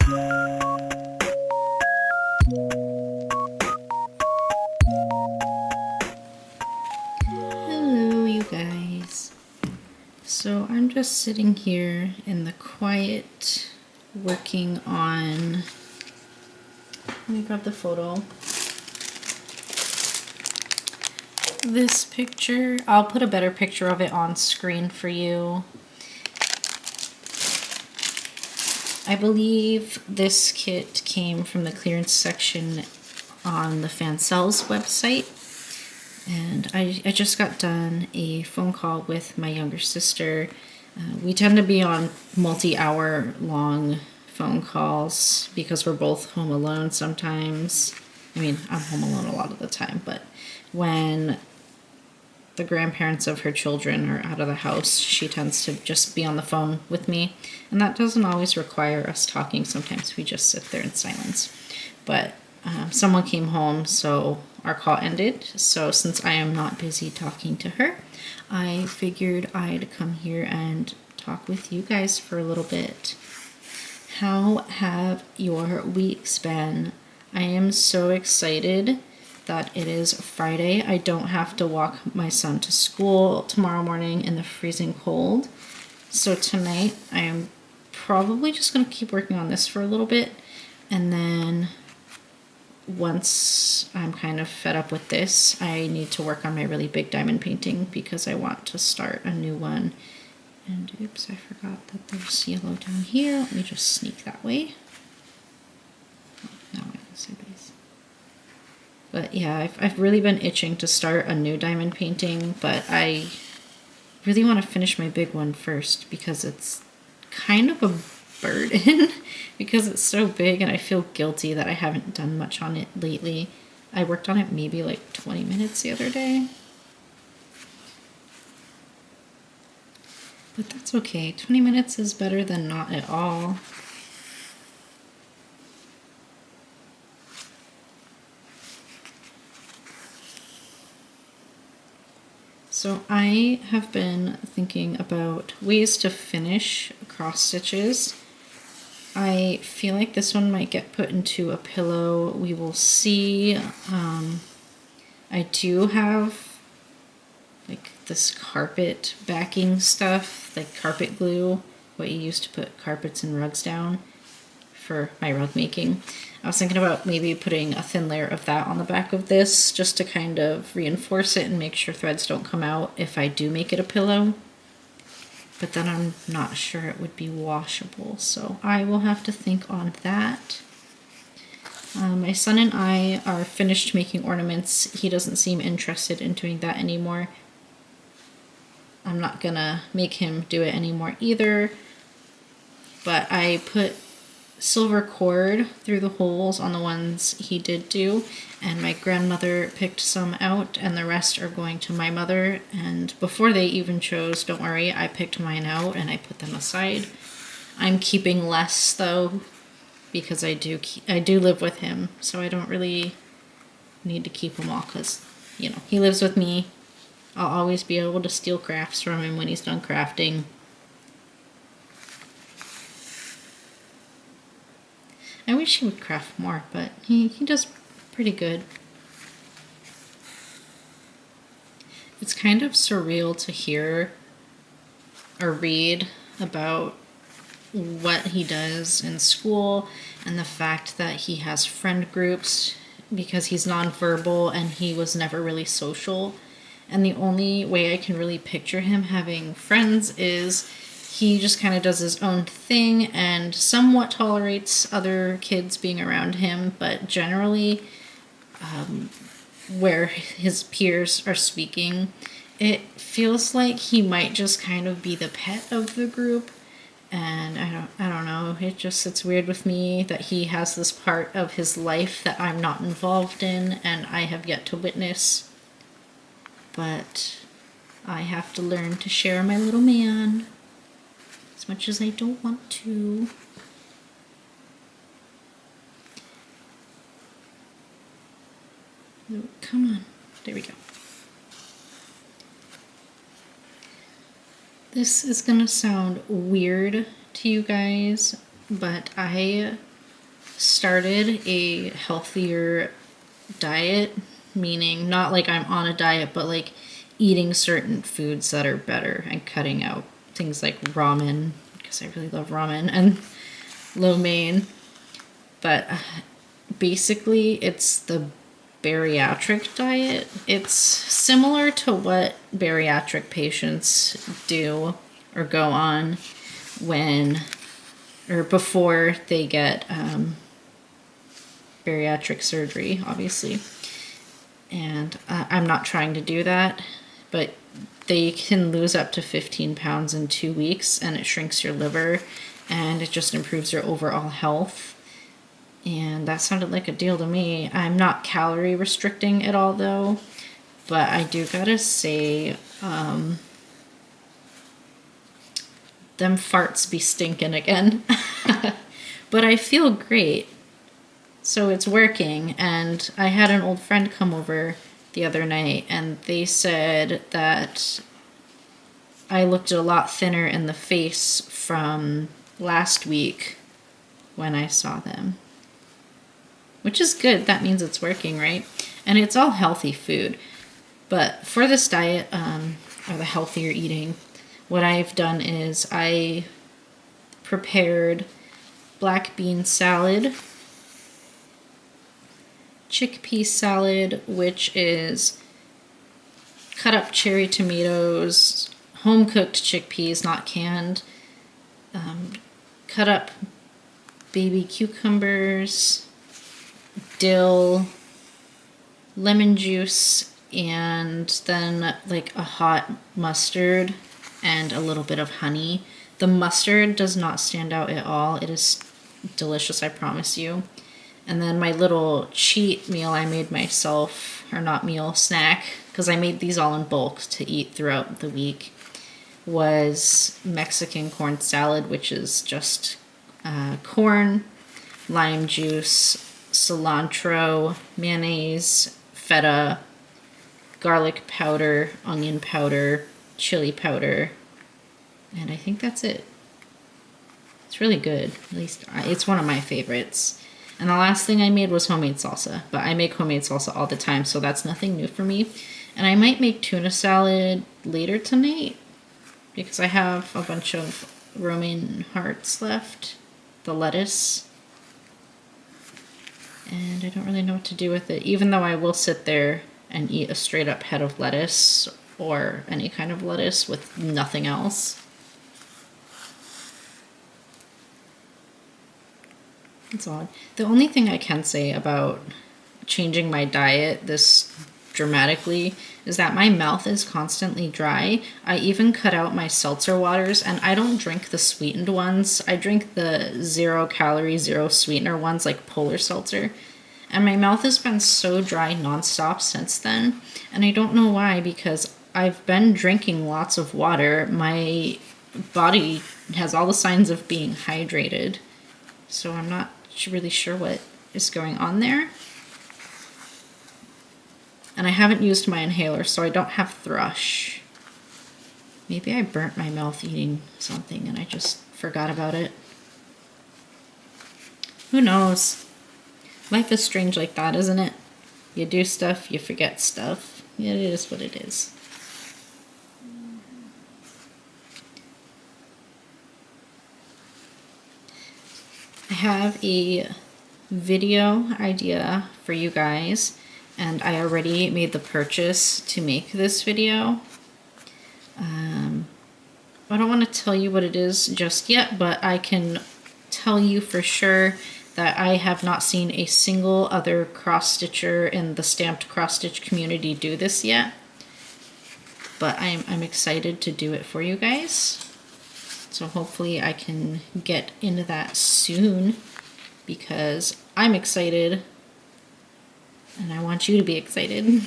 Hello, you guys. So I'm just sitting here in the quiet, working on, let me grab the photo. This picture, I'll put a better picture of it on screen for you. I believe this kit came from the clearance section on the Fansells website. And I just got done a phone call with my younger sister. We tend to be on multi-hour long phone calls because we're both home alone sometimes. I mean, I'm home alone a lot of the time, but when the grandparents of her children are out of the house, she tends to just be on the phone with me. And that doesn't always require us talking. Sometimes we just sit there in silence. But someone came home, so our call ended. So since I am not busy talking to her, I figured I'd come here and talk with you guys for a little bit. How have your weeks been? I am so excited that it is Friday. I don't have to walk my son to school tomorrow morning in the freezing cold. So tonight I am probably just going to keep working on this for a little bit, and then once I'm kind of fed up with this, I need to work on my really big diamond painting because I want to start a new one. And oops, I forgot that there's yellow down here. Let me just sneak that way. Oh, now I can see these. But yeah, I've really been itching to start a new diamond painting, but I really want to finish my big one first because it's kind of a burden because it's so big and I feel guilty that I haven't done much on it lately. I worked on it maybe like 20 minutes the other day. But that's okay. 20 minutes is better than not at all. So I have been thinking about ways to finish cross stitches. I feel like this one might get put into a pillow. We will see. I do have like this carpet backing stuff, like carpet glue, what you use to put carpets and rugs down for my rug making. I was thinking about maybe putting a thin layer of that on the back of this just to kind of reinforce it and make sure threads don't come out if I do make it a pillow. But then I'm not sure it would be washable, so I will have to think on that. My son and I are finished making ornaments. He doesn't seem interested in doing that anymore. I'm not gonna make him do it anymore either, but I put silver cord through the holes on the ones he did do, and my grandmother picked some out and the rest are going to my mother. And before they even chose, don't worry, I picked mine out and I put them aside. I'm keeping less though because I do live with him, so I don't really need to keep them all because, you know, he lives with me. I'll always be able to steal crafts from him when he's done crafting. I wish he would craft more, but he does pretty good. It's kind of surreal to hear or read about what he does in school and the fact that he has friend groups because he's nonverbal and he was never really social. And the only way I can really picture him having friends is he just kind of does his own thing and somewhat tolerates other kids being around him, but generally where his peers are speaking, it feels like he might just kind of be the pet of the group. And I don't know, it's weird with me that he has this part of his life that I'm not involved in and I have yet to witness. But I have to learn to share my little man. As much as I don't want to. Oh, come on. There we go. This is gonna sound weird to you guys, but I started a healthier diet, meaning not like I'm on a diet, but like eating certain foods that are better and cutting out things like ramen, because I really love ramen, and lo mein. But basically, it's the bariatric diet. It's similar to what bariatric patients do or go on when or before they get bariatric surgery, obviously. And I'm not trying to do that, but they can lose up to 15 pounds in 2 weeks, and it shrinks your liver, and it just improves your overall health. And that sounded like a deal to me. I'm not calorie restricting at all, though, but I do gotta say, them farts be stinking again. But I feel great. So it's working, and I had an old friend come over the other night, and they said that I looked a lot thinner in the face from last week when I saw them. Which is good. That means it's working, right? And it's all healthy food. But for this diet, or the healthier eating, what I've done is I prepared black bean salad, chickpea salad, which is cut up cherry tomatoes, home cooked chickpeas, not canned, cut up baby cucumbers, dill, lemon juice, and then like a hot mustard and a little bit of honey. The mustard does not stand out at all. It is delicious, I promise you. And then my little cheat meal I made myself, or not meal, snack, because I made these all in bulk to eat throughout the week, was Mexican corn salad, which is just corn, lime juice, cilantro, mayonnaise, feta, garlic powder, onion powder, chili powder, and I think that's it. It's really good. At least it's one of my favorites. And the last thing I made was homemade salsa, but I make homemade salsa all the time, so that's nothing new for me. And I might make tuna salad later tonight because I have a bunch of romaine hearts left, the lettuce, and I don't really know what to do with it, even though I will sit there and eat a straight up head of lettuce or any kind of lettuce with nothing else. It's odd. The only thing I can say about changing my diet this dramatically is that my mouth is constantly dry. I even cut out my seltzer waters, and I don't drink the sweetened ones. I drink the 0 calorie, 0 sweetener ones like Polar Seltzer. And my mouth has been so dry nonstop since then. And I don't know why, because I've been drinking lots of water. My body has all the signs of being hydrated. So I'm not really sure what is going on there. And I haven't used my inhaler, so I don't have thrush. Maybe I burnt my mouth eating something and I just forgot about it. Who knows? Life is strange like that, isn't it? You do stuff, you forget stuff. It is what it is. I have a video idea for you guys, and I already made the purchase to make this video. I don't want to tell you what it is just yet, but I can tell you for sure that I have not seen a single other cross-stitcher in the stamped cross-stitch community do this yet. But I'm excited to do it for you guys. So hopefully I can get into that soon, because I'm excited and I want you to be excited.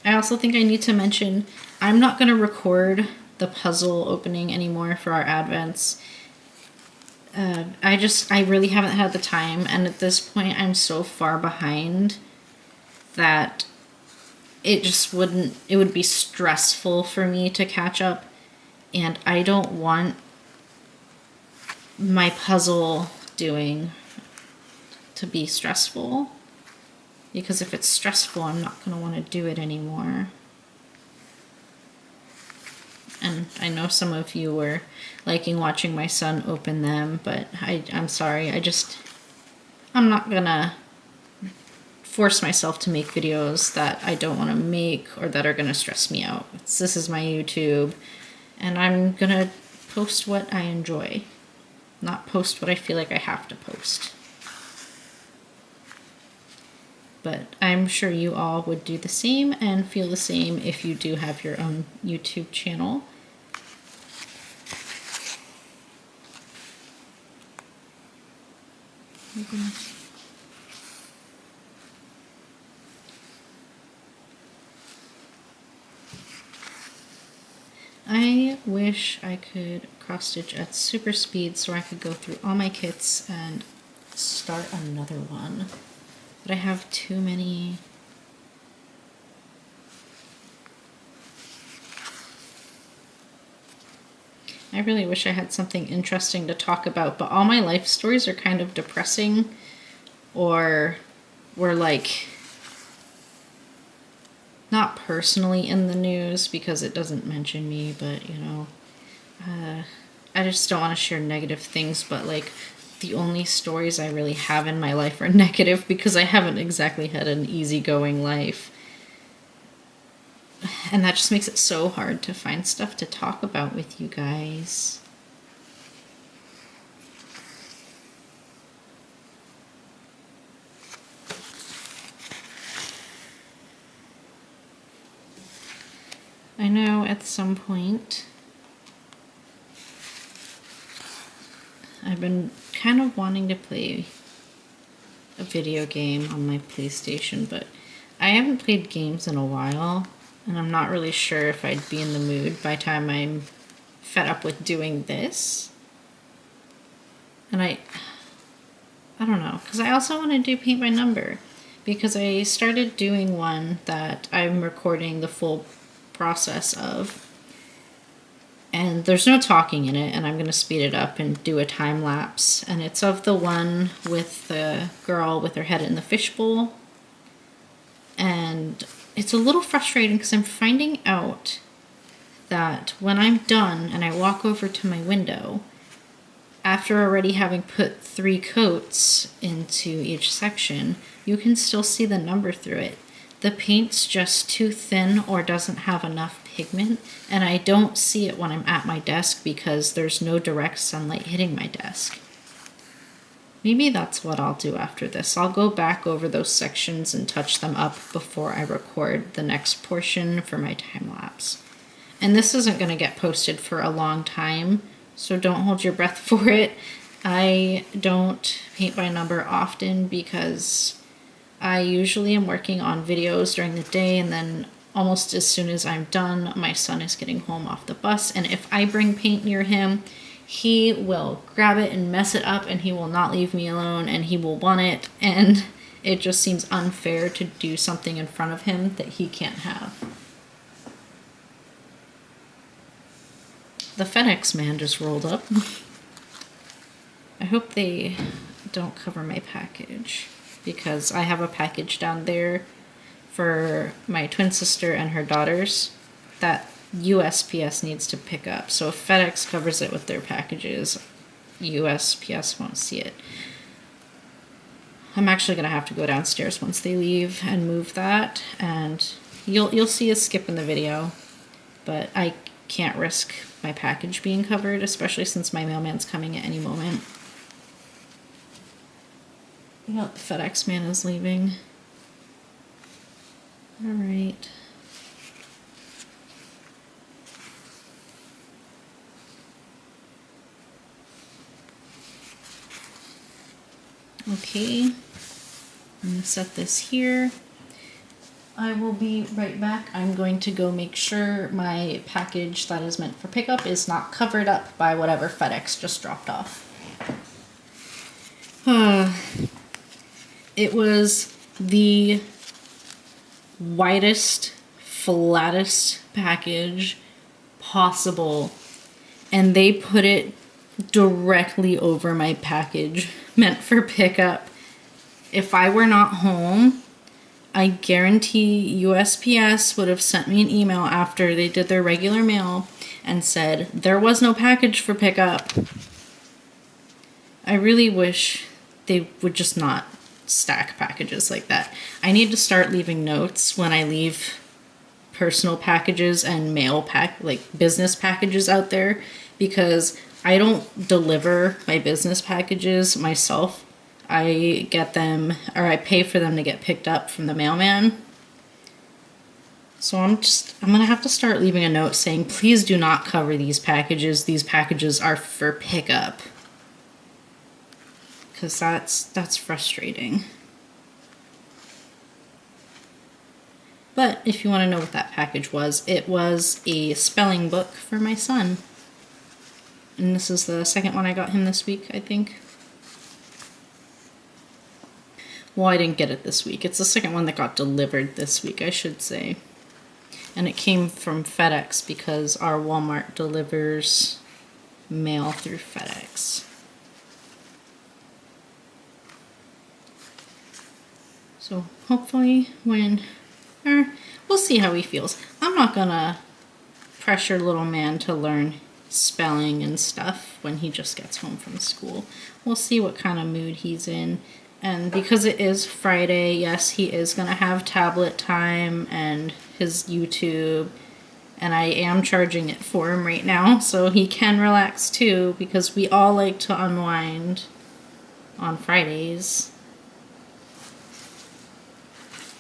I also think I need to mention I'm not going to record the puzzle opening anymore for our advents. I really haven't had the time, and at this point I'm so far behind that it would be stressful for me to catch up, and I don't want my puzzle doing to be stressful, because if it's stressful, I'm not going to want to do it anymore. And I know some of you were liking watching my son open them, but I'm sorry, I'm not going to force myself to make videos that I don't want to make or that are going to stress me out. This is my YouTube, and I'm going to post what I enjoy, not post what I feel like I have to post. But I'm sure you all would do the same and feel the same if you do have your own YouTube channel. I wish I could cross stitch at super speed so I could go through all my kits and start another one. But I have too many. I really wish I had something interesting to talk about, but all my life stories are kind of depressing, or were like not personally in the news because it doesn't mention me, but you know, I just don't want to share negative things, but like the only stories I really have in my life are negative because I haven't exactly had an easygoing life. And that just makes it so hard to find stuff to talk about with you guys. I know at some point I've been kind of wanting to play a video game on my PlayStation, but I haven't played games in a while, and I'm not really sure if I'd be in the mood by the time I'm fed up with doing this. And I don't know, because I also want to do paint by number, because I started doing one that I'm recording the full process of, and there's no talking in it, and I'm going to speed it up and do a time lapse, and it's of the one with the girl with her head in the fishbowl. And it's a little frustrating because I'm finding out that when I'm done and I walk over to my window, after already having put 3 coats into each section, you can still see the number through it. The paint's just too thin or doesn't have enough pigment, and I don't see it when I'm at my desk because there's no direct sunlight hitting my desk. Maybe that's what I'll do after this. I'll go back over those sections and touch them up before I record the next portion for my time lapse. And this isn't going to get posted for a long time, so don't hold your breath for it. I don't paint by number often because I usually am working on videos during the day, and then almost as soon as I'm done, my son is getting home off the bus, and if I bring paint near him, he will grab it and mess it up, and he will not leave me alone, and he will want it, and it just seems unfair to do something in front of him that he can't have. The FedEx man just rolled up. I hope they don't cover my package, because I have a package down there for my twin sister and her daughters that USPS needs to pick up. So if FedEx covers it with their packages, USPS won't see it. I'm actually going to have to go downstairs once they leave and move that, and you'll see a skip in the video, but I can't risk my package being covered, especially since my mailman's coming at any moment. Yep, the FedEx man is leaving. All right. Okay, I'm gonna set this here. I will be right back. I'm going to go make sure my package that is meant for pickup is not covered up by whatever FedEx just dropped off. It was the widest, flattest package possible, and they put it directly over my package meant for pickup. If I were not home, I guarantee USPS would have sent me an email after they did their regular mail and said there was no package for pickup. I really wish they would just not stack packages like that. I need to start leaving notes when I leave personal packages and business packages out there, because I don't deliver my business packages myself. I get them, or I pay for them to get picked up from the mailman. So I'm gonna have to start leaving a note saying, please do not cover these packages. These packages are for pickup. Because that's frustrating. But if you want to know what that package was, it was a spelling book for my son. And this is the second one I got him this week, I think. Well, I didn't get it this week. It's the second one that got delivered this week, I should say. And it came from FedEx because our Walmart delivers mail through FedEx. So hopefully we'll see how he feels. I'm not gonna pressure little man to learn spelling and stuff when he just gets home from school. We'll see what kind of mood he's in. And because it is Friday, yes, he is gonna have tablet time and his YouTube. And I am charging it for him right now so he can relax too, because we all like to unwind on Fridays.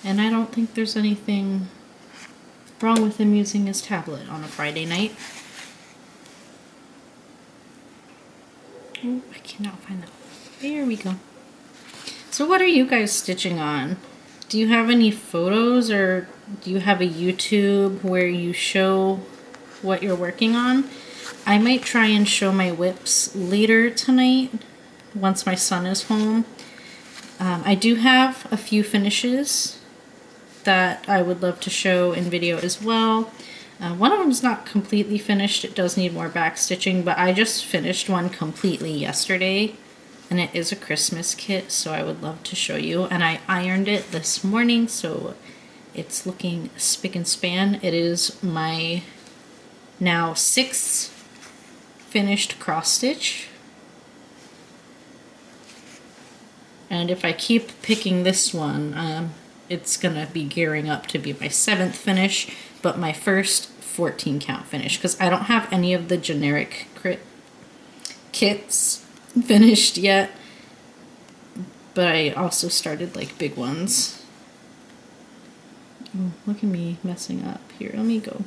And I don't think there's anything wrong with him using his tablet on a Friday night. Oh, I cannot find that. There we go. So what are you guys stitching on? Do you have any photos, or do you have a YouTube where you show what you're working on? I might try and show my whips later tonight once my son is home. I do have a few finishes that I would love to show in video as well. One of them is not completely finished. It does need more back stitching, but I just finished one completely yesterday, and it is a Christmas kit, so I would love to show you. And I ironed it this morning, so it's looking spick and span. It is my now 6th finished cross stitch. And if I keep picking this one, it's gonna be gearing up to be my 7th finish, but my first 14 count finish, because I don't have any of the generic kits finished yet, but I also started like big ones. Oh, look at me messing up here. Let me go.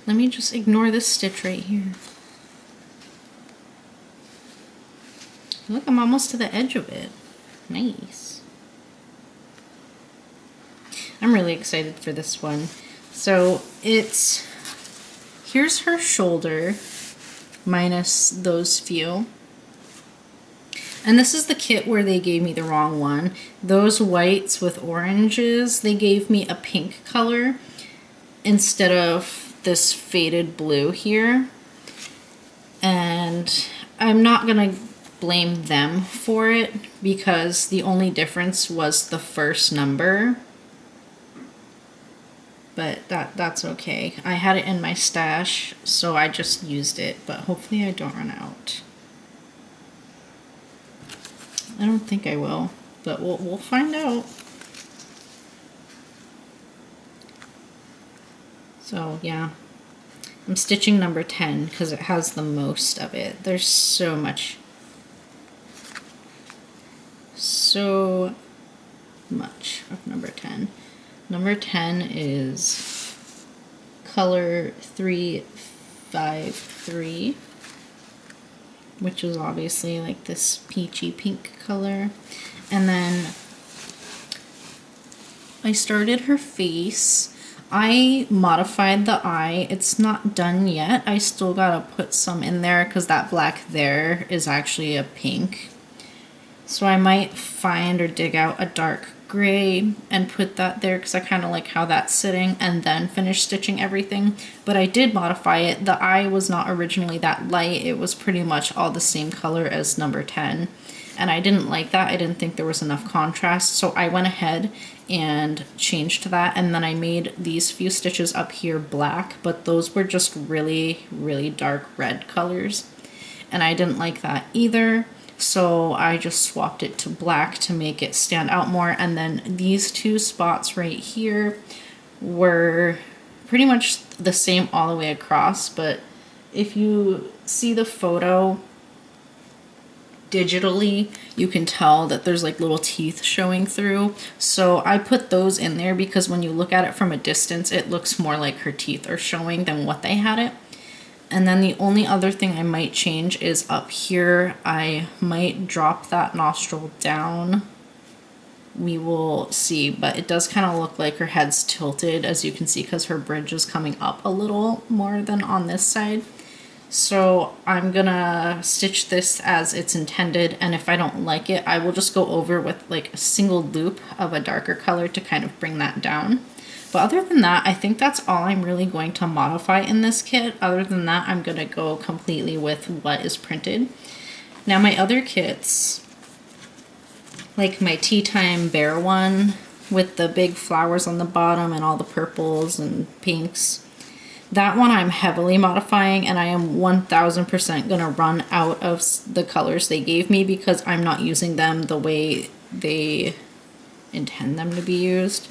Let me just ignore this stitch right here. Look, I'm almost to the edge of it. Nice. I'm really excited for this one. So here's her shoulder minus those few. And this is the kit where they gave me the wrong one. Those whites with oranges, they gave me a pink color instead of this faded blue here. And I'm not gonna blame them for it, because the only difference was the first number. But that's okay. I had it in my stash, so I just used it, but hopefully I don't run out. I don't think I will, but we'll find out. So yeah, I'm stitching number 10 because it has the most of it. There's so much of number 10. Number 10 is color 353, which is obviously like this peachy pink color. And then I started her face. I modified the eye. It's not done yet. I still gotta put some in there because that black there is actually a pink. So I might find or dig out a dark gray and put that there because I kind of like how that's sitting, and then finish stitching everything. But I did modify it. The eye was not originally that light. It was pretty much all the same color as number 10. And I didn't like that. I didn't think there was enough contrast. So I went ahead and changed that. And then I made these few stitches up here black, but those were just really, really dark red colors. And I didn't like that either. So I just swapped it to black to make it stand out more. And then these two spots right here were pretty much the same all the way across. But if you see the photo digitally, you can tell that there's like little teeth showing through. So I put those in there because when you look at it from a distance, it looks more like her teeth are showing than what they had it. And then the only other thing I might change is up here. I might drop that nostril down. We will see, but it does kind of look like her head's tilted, as you can see, because her bridge is coming up a little more than on this side. So I'm gonna stitch this as it's intended, and if I don't like it, I will just go over with like a single loop of a darker color to kind of bring that down. But other than that, I think that's all I'm really going to modify in this kit. Other than that, I'm going to go completely with what is printed. Now my other kits, like my Tea Time Bear one with the big flowers on the bottom and all the purples and pinks, that one I'm heavily modifying, and I am 1000% going to run out of the colors they gave me because I'm not using them the way they intend them to be used.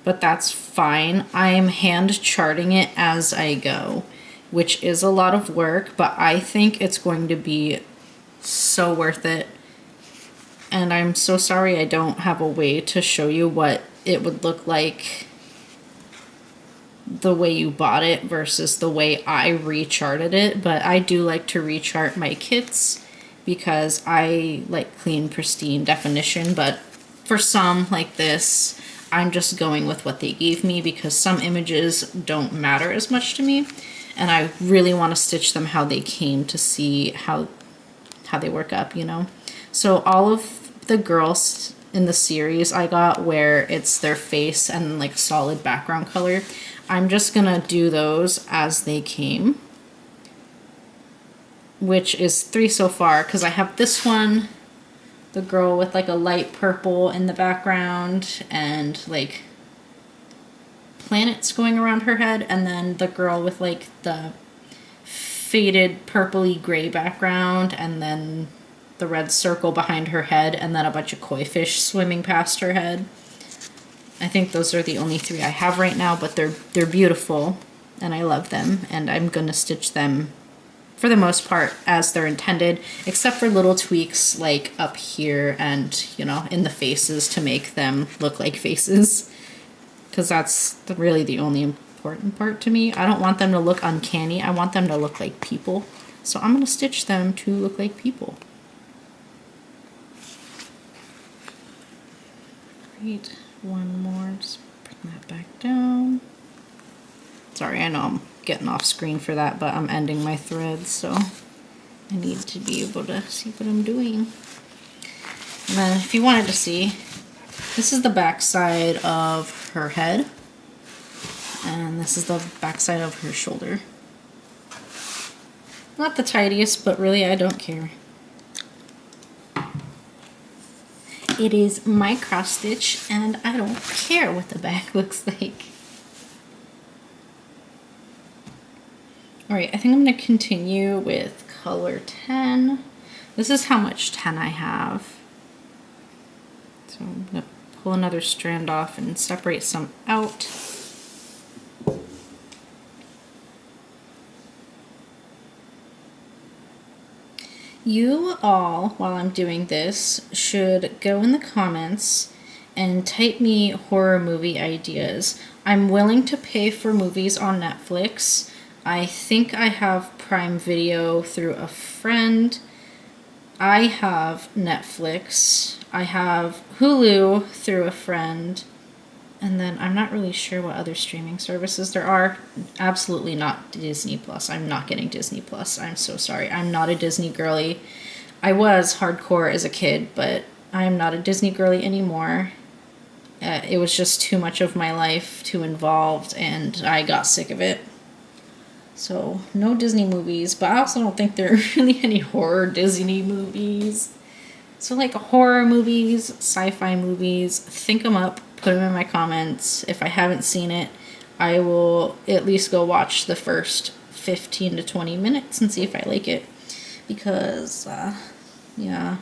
But that's fine. I am hand charting it as I go, which is a lot of work, but I think it's going to be so worth it. And I'm so sorry I don't have a way to show you what it would look like the way you bought it versus the way I recharted it, but I do like to rechart my kits because I like clean, pristine definition. But for some like this, I'm just going with what they gave me because some images don't matter as much to me, and I really want to stitch them how they came to see how they work up, you know? So all of the girls in the series I got where it's their face and like solid background color, I'm just gonna do those as they came, which is 3 so far because I have this one, the girl with like a light purple in the background and like planets going around her head, and then the girl with like the faded purpley gray background and then the red circle behind her head and then a bunch of koi fish swimming past her head. I think those are the only 3 I have right now, but they're beautiful and I love them, and I'm gonna stitch them for the most part as they're intended, except for little tweaks like up here and, you know, in the faces to make them look like faces, because that's really the only important part to me. I don't want them to look uncanny. I want them to look like people. So I'm going to stitch them to look like people. Great. One more. Just bring that back down. Sorry, I know I'm getting off screen for that, but I'm ending my thread, so I need to be able to see what I'm doing. And then if you wanted to see, this is the back side of her head, and this is the back side of her shoulder. Not the tidiest, but really I don't care. It is my cross stitch, and I don't care what the back looks like. Alright, I think I'm going to continue with color 10. This is how much 10 I have. So I'm going to pull another strand off and separate some out. You all, while I'm doing this, should go in the comments and type me horror movie ideas. I'm willing to pay for movies on Netflix. I think I have Prime Video through a friend. I have Netflix. I have Hulu through a friend. And then I'm not really sure what other streaming services there are. Absolutely not Disney Plus. I'm not getting Disney Plus. I'm so sorry. I'm not a Disney girly. I was hardcore as a kid, but I am not a Disney girly anymore. It was just too much of my life, too involved, and I got sick of it. So, no Disney movies, but I also don't think there are really any horror Disney movies. So, like, horror movies, sci-fi movies, think them up, put them in my comments. If I haven't seen it, I will at least go watch the first 15 to 20 minutes and see if I like it. Because, yeah,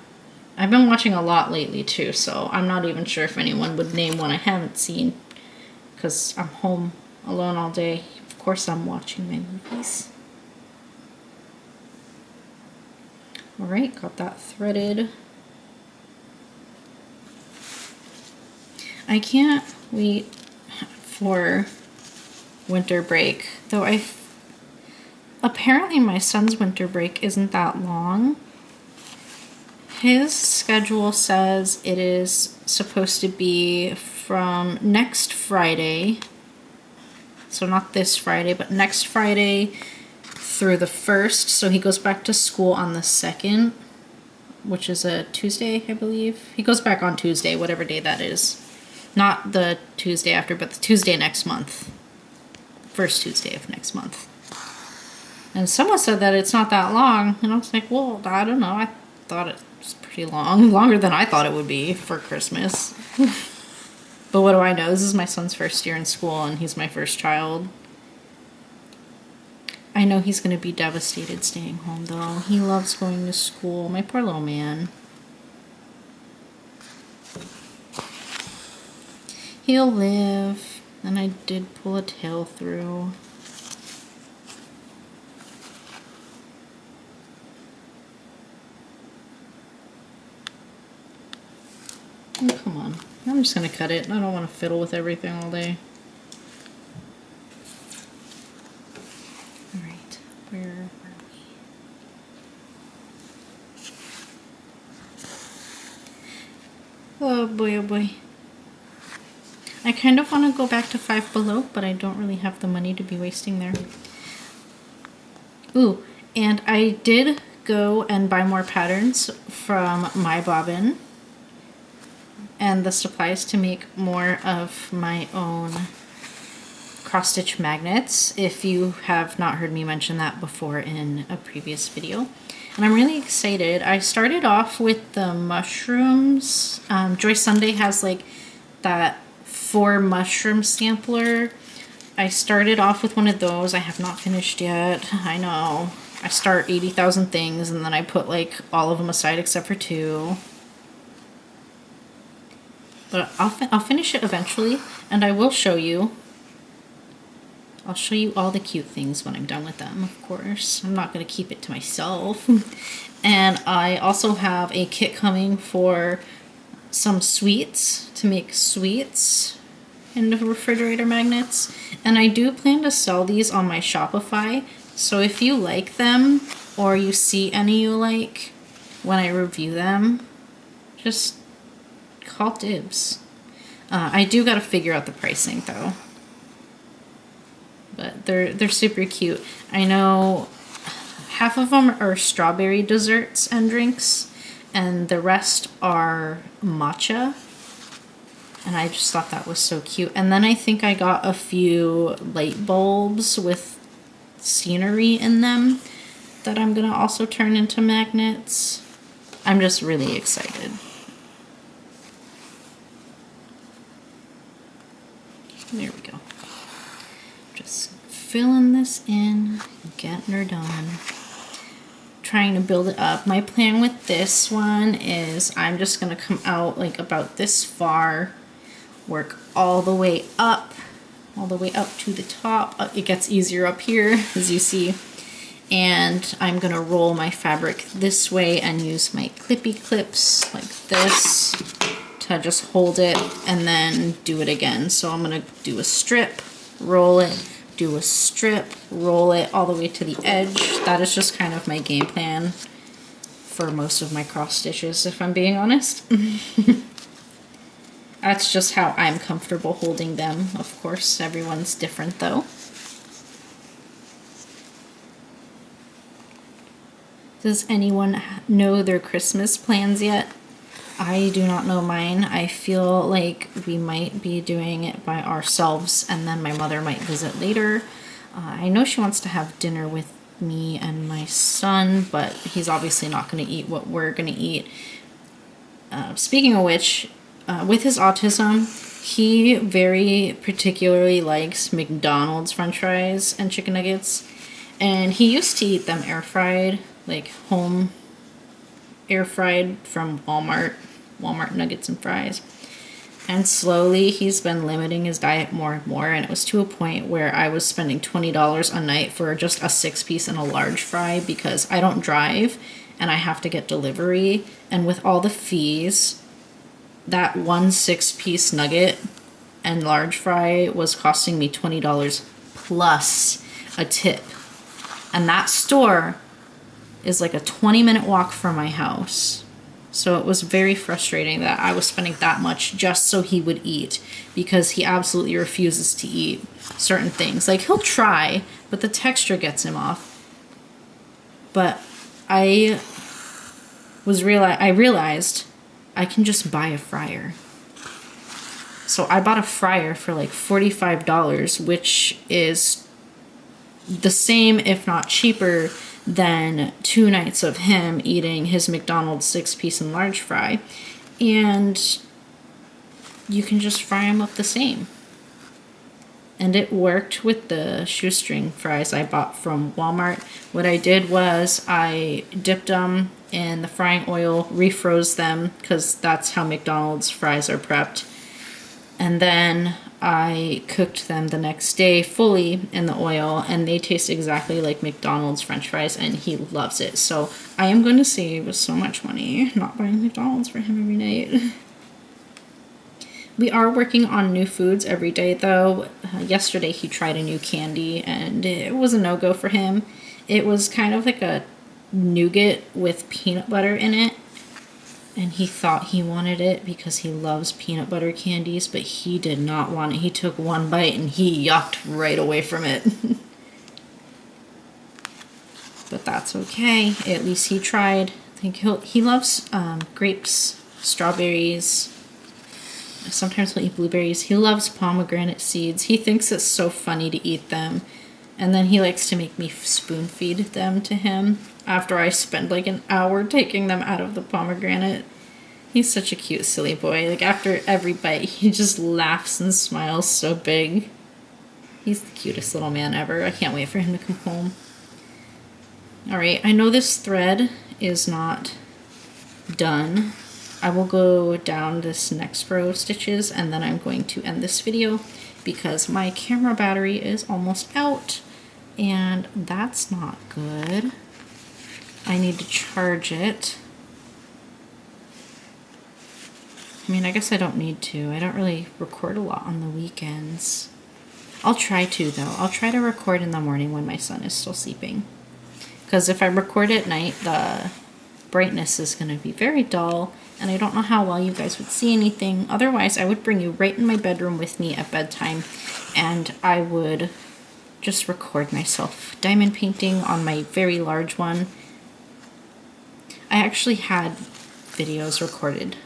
I've been watching a lot lately too, so I'm not even sure if anyone would name one I haven't seen. Because I'm home alone all day. Of course I'm watching my movies. Alright, got that threaded. I can't wait for winter break, though apparently my son's winter break isn't that long. His schedule says it is supposed to be from next Friday, so not this Friday, but next Friday through the 1st, so he goes back to school on the 2nd, which is a Tuesday, I believe. He goes back on Tuesday, whatever day that is. Not the Tuesday after, but the Tuesday next month. First Tuesday of next month. And someone said that it's not that long, and I was like, well, I don't know. I thought it was pretty long. Longer than I thought it would be for Christmas. But what do I know? This is my son's first year in school, and he's my first child. I know he's going to be devastated staying home, though. He loves going to school. My poor little man. He'll live. And I did pull a tail through. Oh, come on. I'm just going to cut it. I don't want to fiddle with everything all day. Alright, where are we? Oh boy, oh boy. I kind of want to go back to Five Below, but I don't really have the money to be wasting there. Ooh, and I did go and buy more patterns from My Bobbin and the supplies to make more of my own cross-stitch magnets, if you have not heard me mention that before in a previous video. And I'm really excited. I started off with the mushrooms. Joy Sunday has like that 4 mushroom sampler. I started off with one of those. I have not finished yet. I know. I start 80,000 things and then I put like all of them aside except for 2. But I'll finish it eventually, and I will show you. I'll show you all the cute things when I'm done with them, of course. I'm not going to keep it to myself. And I also have a kit coming for some sweets, to make sweets in the refrigerator magnets. And I do plan to sell these on my Shopify. So if you like them, or you see any you like when I review them, just call dibs. I do got to figure out the pricing though. But they're super cute. I know half of them are strawberry desserts and drinks, and the rest are matcha. And I just thought that was so cute. And then I think I got a few light bulbs with scenery in them that I'm gonna also turn into magnets. I'm just really excited. There we go. Just filling this in, getting her done. Trying to build it up. My plan with this one is I'm just going to come out like about this far, work all the way up to the top. It gets easier up here, as you see. And I'm going to roll my fabric this way and use my clippy clips like this to just hold it and then do it again. So I'm going to do a strip, roll it, do a strip, roll it all the way to the edge. That is just kind of my game plan for most of my cross stitches, if I'm being honest. That's just how I'm comfortable holding them. Of course, everyone's different though. Does anyone know their Christmas plans yet? I do not know mine. I feel like we might be doing it by ourselves, and then my mother might visit later. I know she wants to have dinner with me and my son, but he's obviously not going to eat what we're going to eat. Speaking of which, with his autism, he very particularly likes McDonald's french fries and chicken nuggets. And he used to eat them air fried, like home air fried from Walmart nuggets and fries. And slowly he's been limiting his diet more and more, and it was to a point where I was spending $20 a night for just a 6-piece and a large fry because I don't drive and I have to get delivery. And with all the fees, that one 6-piece nugget and large fry was costing me $20 plus a tip. And that store is like a 20-minute walk from my house. So it was very frustrating that I was spending that much just so he would eat, because he absolutely refuses to eat certain things. Like, he'll try, but the texture gets him off. But I realized I can just buy a fryer. So I bought a fryer for like $45, which is the same, if not cheaper, than 2 nights of him eating his McDonald's 6-piece and large fry. And you can just fry them up the same. And it worked with the shoestring fries I bought from Walmart. What I did was I dipped them in the frying oil, refroze them, because that's how McDonald's fries are prepped. And then I cooked them the next day fully in the oil, and they taste exactly like McDonald's french fries, and he loves it. So I am going to save so much money not buying McDonald's for him every night. We are working on new foods every day, though. Yesterday he tried a new candy, and it was a no-go for him. It was kind of like a nougat with peanut butter in it. And he thought he wanted it because he loves peanut butter candies, but he did not want it. He took one bite and he yucked right away from it. But that's okay. At least he tried. I think he loves grapes, strawberries. Sometimes he'll eat blueberries. He loves pomegranate seeds. He thinks it's so funny to eat them. And then he likes to make me spoon feed them to him after I spend like an hour taking them out of the pomegranate. He's such a cute, silly boy. Like, after every bite, he just laughs and smiles so big. He's the cutest little man ever. I can't wait for him to come home. Alright, I know this thread is not done. I will go down this next row of stitches, and then I'm going to end this video because my camera battery is almost out, and that's not good. I need to charge it. I mean, I guess I don't need to. I don't really record a lot on the weekends. I'll try to, though. I'll try to record in the morning when my son is still sleeping. Because if I record at night, the brightness is going to be very dull, and I don't know how well you guys would see anything. Otherwise, I would bring you right in my bedroom with me at bedtime, and I would just record myself diamond painting on my very large one. I actually had videos recorded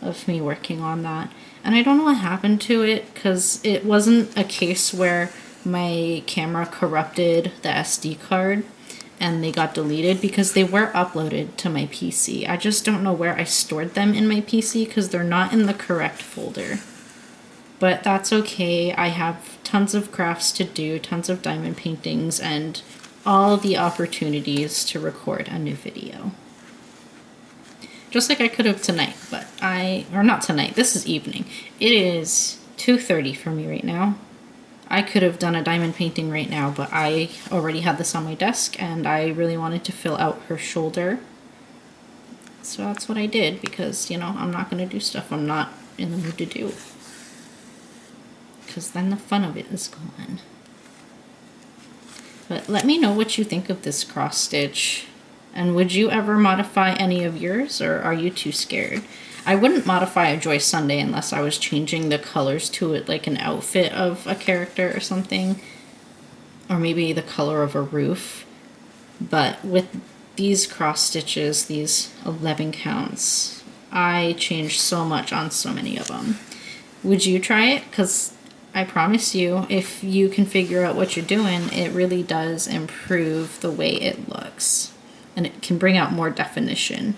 of me working on that, and I don't know what happened to it, because it wasn't a case where my camera corrupted the SD card and they got deleted, because they were uploaded to my PC. I just don't know where I stored them in my PC because they're not in the correct folder. But that's okay. I have tons of crafts to do, tons of diamond paintings, and all the opportunities to record a new video. Just like I could have tonight, but or not tonight, this is evening. It is 2:30 for me right now. I could have done a diamond painting right now, but I already had this on my desk, and I really wanted to fill out her shoulder. So that's what I did, because, you know, I'm not going to do stuff I'm not in the mood to do. Because then the fun of it is gone. But let me know what you think of this cross stitch. And would you ever modify any of yours, or are you too scared? I wouldn't modify a Joy Sunday unless I was changing the colors to it, like an outfit of a character or something. Or maybe the color of a roof. But with these cross stitches, these 11 counts, I changed so much on so many of them. Would you try it? Because I promise you, if you can figure out what you're doing, it really does improve the way it looks. And it can bring out more definition.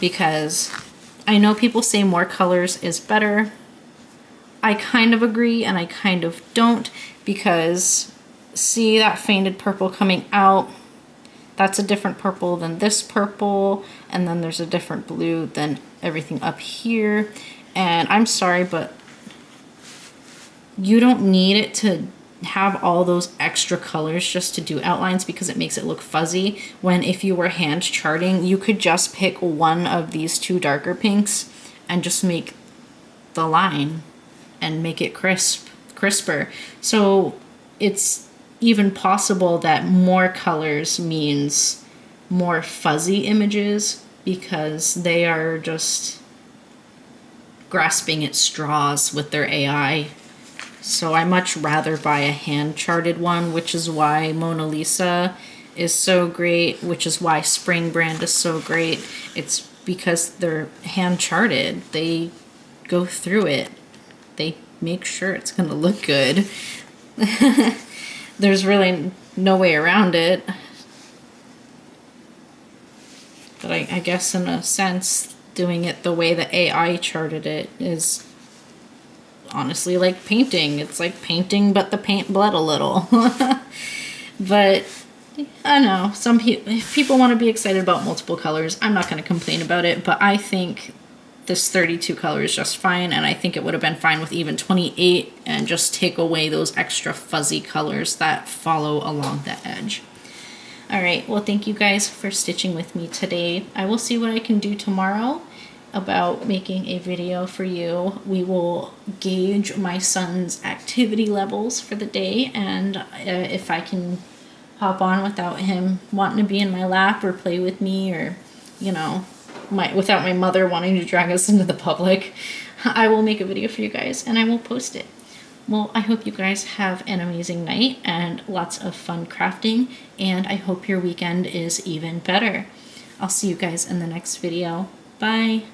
Because I know people say more colors is better. I kind of agree and I kind of don't, because see that faded purple coming out? That's a different purple than this purple, and then there's a different blue than everything up here. And I'm sorry, but you don't need it to have all those extra colors just to do outlines, because it makes it look fuzzy, when if you were hand charting, you could just pick one of these two darker pinks and just make the line and make it crisper. So it's even possible that more colors means more fuzzy images, because they are just grasping at straws with their AI. So I much rather buy a hand charted one, which is why Mona Lisa is so great, which is why Spring Brand is so great. It's because they're hand charted. They go through it. They make sure it's going to look good. There's really no way around it. But I guess in a sense, doing it the way the AI charted it is honestly like painting. It's like painting, but the paint bled a little. But I don't know. If people want to be excited about multiple colors, I'm not going to complain about it. But I think this 32 color is just fine, and I think it would have been fine with even 28, and just take away those extra fuzzy colors that follow along the edge. Alright, well, thank you guys for stitching with me today. I will see what I can do tomorrow about making a video for you. We will gauge my son's activity levels for the day, and if I can hop on without him wanting to be in my lap or play with me, or, you know, without my mother wanting to drag us into the public, I will make a video for you guys and I will post it. Well, I hope you guys have an amazing night and lots of fun crafting, and I hope your weekend is even better. I'll see you guys in the next video. Bye!